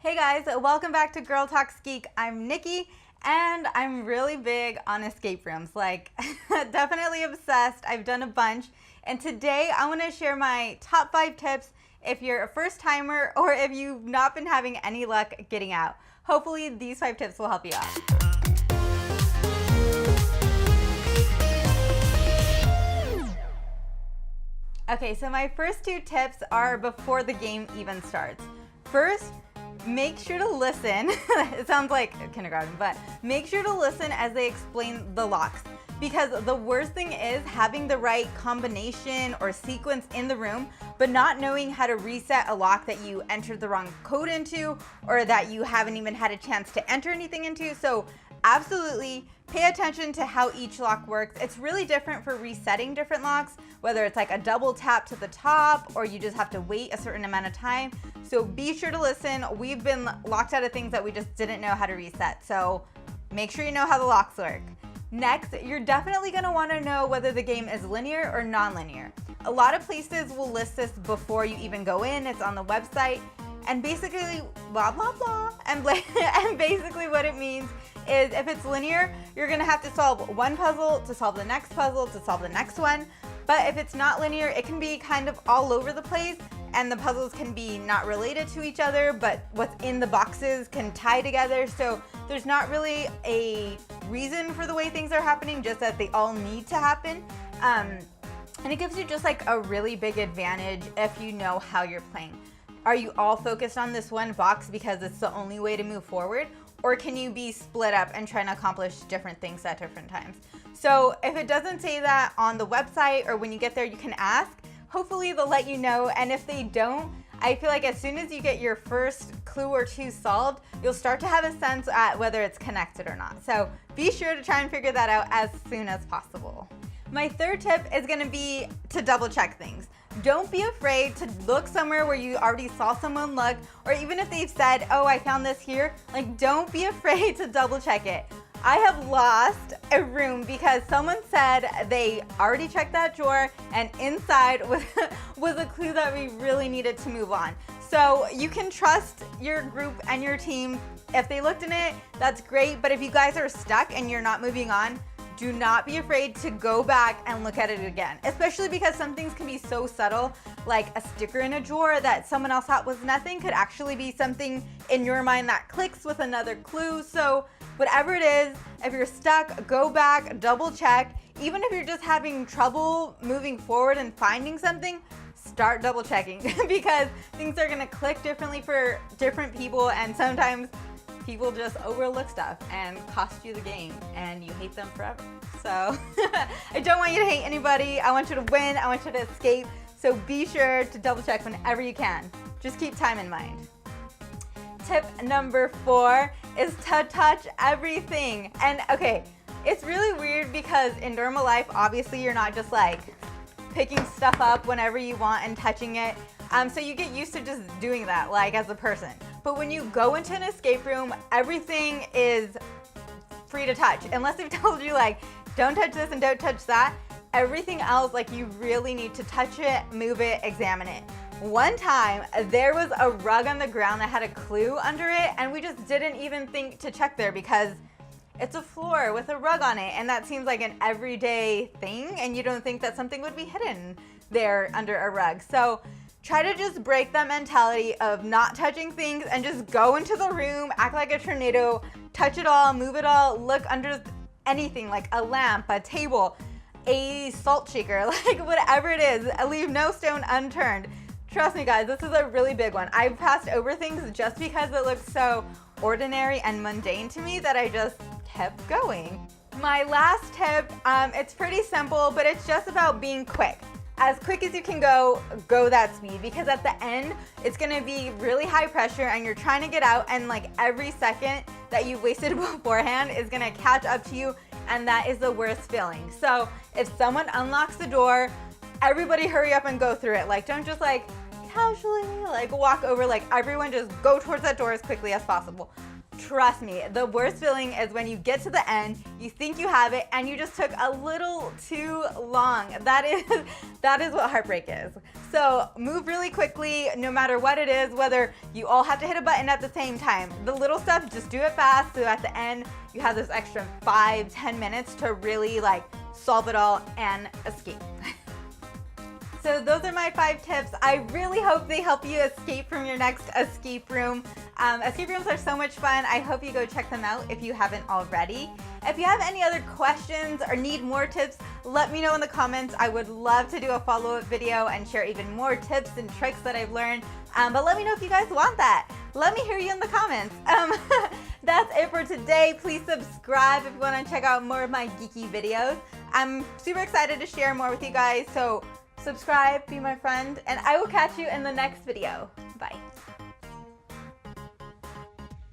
Hey guys, welcome back to Girl Talks Geek. I'm Niki, and I'm really big on escape rooms. Like, definitely obsessed. I've done a bunch, and today I want to share my top 5 tips if you're a first timer or if you've not been having any luck getting out. Hopefully these 5 tips will help you out. Okay, so my first 2 tips are before the game even starts. First, make sure to listen. It sounds like kindergarten, but make sure to listen as they explain the locks. Because the worst thing is having the right combination or sequence in the room, but not knowing how to reset a lock that you entered the wrong code into, or that you haven't even had a chance to enter anything into. So absolutely pay attention to how each lock works. It's really different for resetting different locks, whether it's like a double tap to the top or you just have to wait a certain amount of time. So be sure to listen. We've been locked out of things that we just didn't know how to reset. So make sure you know how the locks work. Next, you're definitely going to want to know whether the game is linear or non-linear. A lot of places will list this before you even go in. It's on the website. And basically, blah, blah, blah. And basically what it means is if it's linear, you're going to have to solve one puzzle to solve the next puzzle to solve the next one. But if it's not linear, it can be kind of all over the place, and the puzzles can be not related to each other, but what's in the boxes can tie together. So there's not really a reason for the way things are happening, just that they all need to happen. And it gives you just like a really big advantage if you know how you're playing. Are you all focused on this one box because it's the only way to move forward? Or can you be split up and trying to accomplish different things at different times? So if it doesn't say that on the website or when you get there, you can ask. Hopefully they'll let you know. And if they don't, I feel like as soon as you get your first clue or 2 solved, you'll start to have a sense at whether it's connected or not. So be sure to try and figure that out as soon as possible. My third tip is going to be to double check things. Don't be afraid to look somewhere where you already saw someone look, or even if they've said, oh, I found this here, like don't be afraid to double check it. I have lost a room because someone said they already checked that drawer and inside was a clue that we really needed to move on. So you can trust your group and your team. If they looked in it, that's great. But if you guys are stuck and you're not moving on, do not be afraid to go back and look at it again, especially because some things can be so subtle, like a sticker in a drawer that someone else thought was nothing could actually be something in your mind that clicks with another clue. So whatever it is, if you're stuck, go back, double check. Even if you're just having trouble moving forward and finding something, start double checking because things are gonna click differently for different people, and sometimes people just overlook stuff and cost you the game and you hate them forever. So I don't want you to hate anybody. I want you to win. I want you to escape. So be sure to double check whenever you can. Just keep time in mind. Tip number 4 is to touch everything. And okay, it's really weird because in normal life, obviously you're not just like picking stuff up whenever you want and touching it. So you get used to just doing that, like as a person. But when you go into an escape room, everything is free to touch. Unless they've told you like, don't touch this and don't touch that. Everything else, like you really need to touch it, move it, examine it. One time, there was a rug on the ground that had a clue under it, and we just didn't even think to check there because it's a floor with a rug on it, and that seems like an everyday thing, and you don't think that something would be hidden there under a rug. So try to just break that mentality of not touching things and just go into the room, act like a tornado, touch it all, move it all, look under anything like a lamp, a table, a salt shaker, like whatever it is, leave no stone unturned. Trust me guys, this is a really big one. I've passed over things just because it looks so ordinary and mundane to me that I just kept going. My last tip, it's pretty simple, but it's just about being quick. As quick as you can go that speed, because at the end, it's gonna be really high pressure and you're trying to get out, and like every second that you wasted beforehand is gonna catch up to you, and that is the worst feeling. So if someone unlocks the door, everybody hurry up and go through it. Like don't just like casually like walk over, like everyone just go towards that door as quickly as possible. trust me, the worst feeling is when you get to the end, you think you have it, and you just took a little too long. That is what heartbreak is. So move really quickly, no matter what it is, whether you all have to hit a button at the same time. The little stuff, just do it fast, so at the end, you have this extra 5-10 minutes to really like solve it all and escape. So those are my 5 tips. I really hope they help you escape from your next escape room. Escape rooms are so much fun. I hope you go check them out if you haven't already. If you have any other questions or need more tips, let me know in the comments. I would love to do a follow-up video and share even more tips and tricks that I've learned. But let me know if you guys want that. Let me hear you in the comments. That's it for today. Please subscribe if you want to check out more of my geeky videos. I'm super excited to share more with you guys, so subscribe, be my friend, and I will catch you in the next video. Bye.